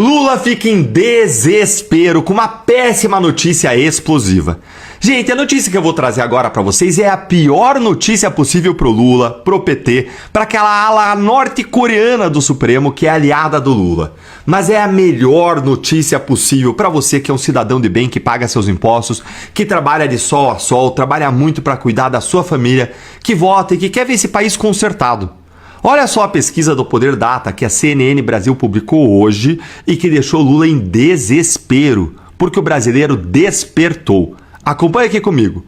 Lula fica em desespero com uma péssima notícia explosiva. Gente, a notícia que eu vou trazer agora para vocês é a pior notícia possível pro Lula, pro PT, para aquela ala norte-coreana do Supremo que é aliada do Lula. Mas é a melhor notícia possível para você que é um cidadão de bem, que paga seus impostos, que trabalha de sol a sol, trabalha muito para cuidar da sua família, que vota e que quer ver esse país consertado. Olha só a pesquisa do Poder Data que a CNN Brasil publicou hoje e que deixou Lula em desespero, porque o brasileiro despertou. Acompanhe aqui comigo.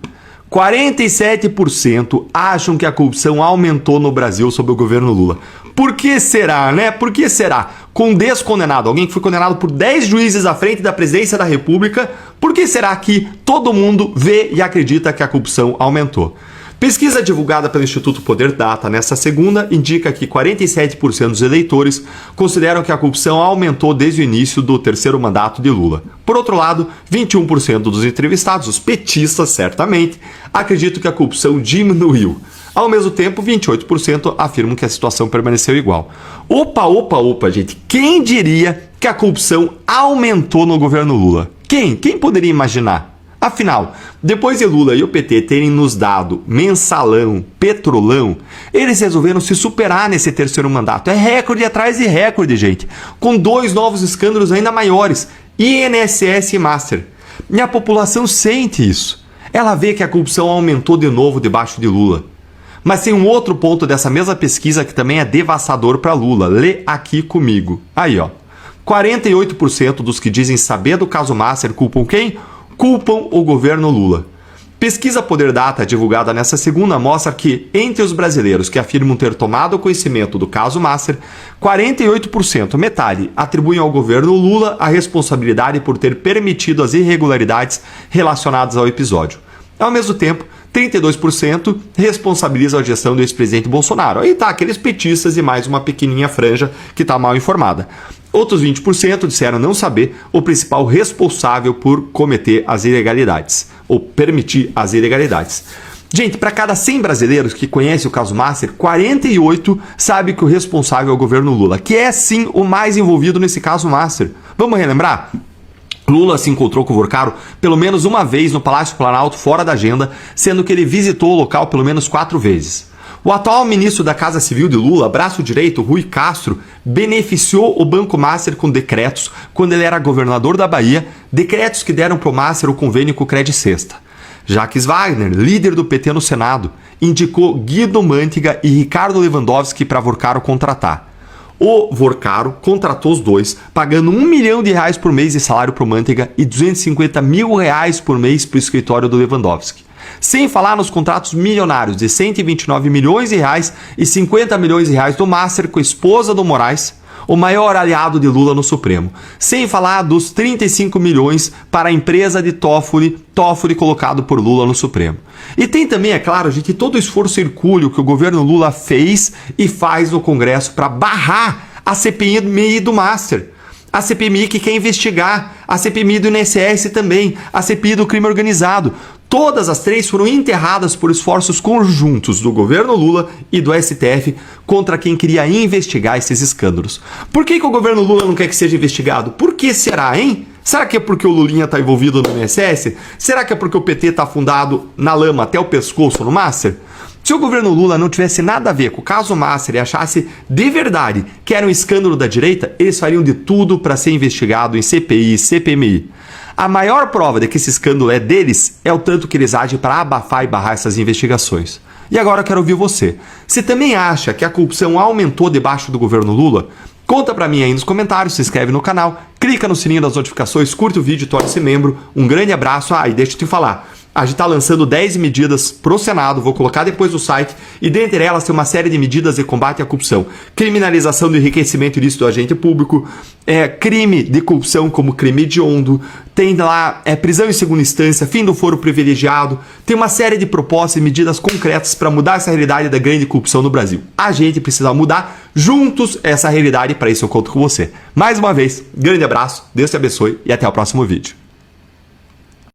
47% acham que a corrupção aumentou no Brasil sob o governo Lula. Por que será, né? Por que será? Com um descondenado, alguém que foi condenado por 10 juízes à frente da presidência da República, por que será que todo mundo vê e acredita que a corrupção aumentou? Pesquisa divulgada pelo Instituto Poder Data nesta segunda indica que 47% dos eleitores consideram que a corrupção aumentou desde o início do terceiro mandato de Lula. Por outro lado, 21% dos entrevistados, os petistas certamente, acreditam que a corrupção diminuiu. Ao mesmo tempo, 28% afirmam que a situação permaneceu igual. Opa, gente. Quem diria que a corrupção aumentou no governo Lula? Quem? Quem poderia imaginar? Afinal, depois de Lula e o PT terem nos dado mensalão, petrolão, eles resolveram se superar nesse terceiro mandato. É recorde atrás de recorde, gente. Com 2 novos escândalos ainda maiores, INSS e Master. E a população sente isso. Ela vê que a corrupção aumentou de novo debaixo de Lula. Mas tem um outro ponto dessa mesma pesquisa que também é devastador para Lula. Lê aqui comigo. Aí, ó. 48% dos que dizem saber do caso Master culpam quem? Culpam o governo Lula. Pesquisa Poder Data divulgada nessa segunda mostra que, entre os brasileiros que afirmam ter tomado conhecimento do caso Master, 48%, metade, atribuem ao governo Lula a responsabilidade por ter permitido as irregularidades relacionadas ao episódio. Ao mesmo tempo, 32% responsabilizam a gestão do ex-presidente Bolsonaro. Aí tá aqueles petistas e mais uma pequenininha franja que está mal informada. Outros 20% disseram não saber o principal responsável por cometer as ilegalidades, ou permitir as ilegalidades. Gente, para cada 100 brasileiros que conhecem o caso Master, 48 sabem que o responsável é o governo Lula, que é sim o mais envolvido nesse caso Master. Vamos relembrar? Lula se encontrou com o Vorcaro pelo menos uma vez no Palácio Planalto fora da agenda, sendo que ele visitou o local pelo menos 4 vezes. O atual ministro da Casa Civil de Lula, braço direito, Rui Castro, beneficiou o Banco Master com decretos quando ele era governador da Bahia, decretos que deram para o Master o convênio com o Credit Sexta. Jacques Wagner, líder do PT no Senado, indicou Guido Mantega e Ricardo Lewandowski para Vorcaro contratar. O Vorcaro contratou os dois, pagando R$1 milhão por mês de salário para o Mantega e R$250 mil por mês para o escritório do Lewandowski. Sem falar nos contratos milionários de R$129 milhões e R$50 milhões do Master com a esposa do Moraes, o maior aliado de Lula no Supremo. Sem falar dos 35 milhões para a empresa de Toffoli colocado por Lula no Supremo. E tem também, é claro, gente, todo o esforço hercúleo que o governo Lula fez e faz no Congresso para barrar a CPMI do Master. A CPMI que quer investigar, a CPMI do INSS também, a CPI do crime organizado. Todas as 3 foram enterradas por esforços conjuntos do governo Lula e do STF contra quem queria investigar esses escândalos. Por que o governo Lula não quer que seja investigado? Por que será, hein? Será que é porque o Lulinha está envolvido no INSS? Será que é porque o PT está afundado na lama até o pescoço no Master? Se o governo Lula não tivesse nada a ver com o caso Master e achasse de verdade que era um escândalo da direita, eles fariam de tudo para ser investigado em CPI e CPMI. A maior prova de que esse escândalo é deles é o tanto que eles agem para abafar e barrar essas investigações. E agora eu quero ouvir você. Você também acha que a corrupção aumentou debaixo do governo Lula? Conta pra mim aí nos comentários, se inscreve no canal, clica no sininho das notificações, curte o vídeo e torne-se membro. Um grande abraço. E deixa eu te falar. A gente está lançando 10 medidas pro Senado, vou colocar depois no site, e dentre elas tem uma série de medidas de combate à corrupção. Criminalização do enriquecimento ilícito do agente público, crime de corrupção como crime hediondo, tem lá prisão em segunda instância, fim do foro privilegiado, tem uma série de propostas e medidas concretas para mudar essa realidade da grande corrupção no Brasil. A gente precisa mudar juntos essa realidade, para isso eu conto com você. Mais uma vez, grande abraço, Deus te abençoe e até o próximo vídeo.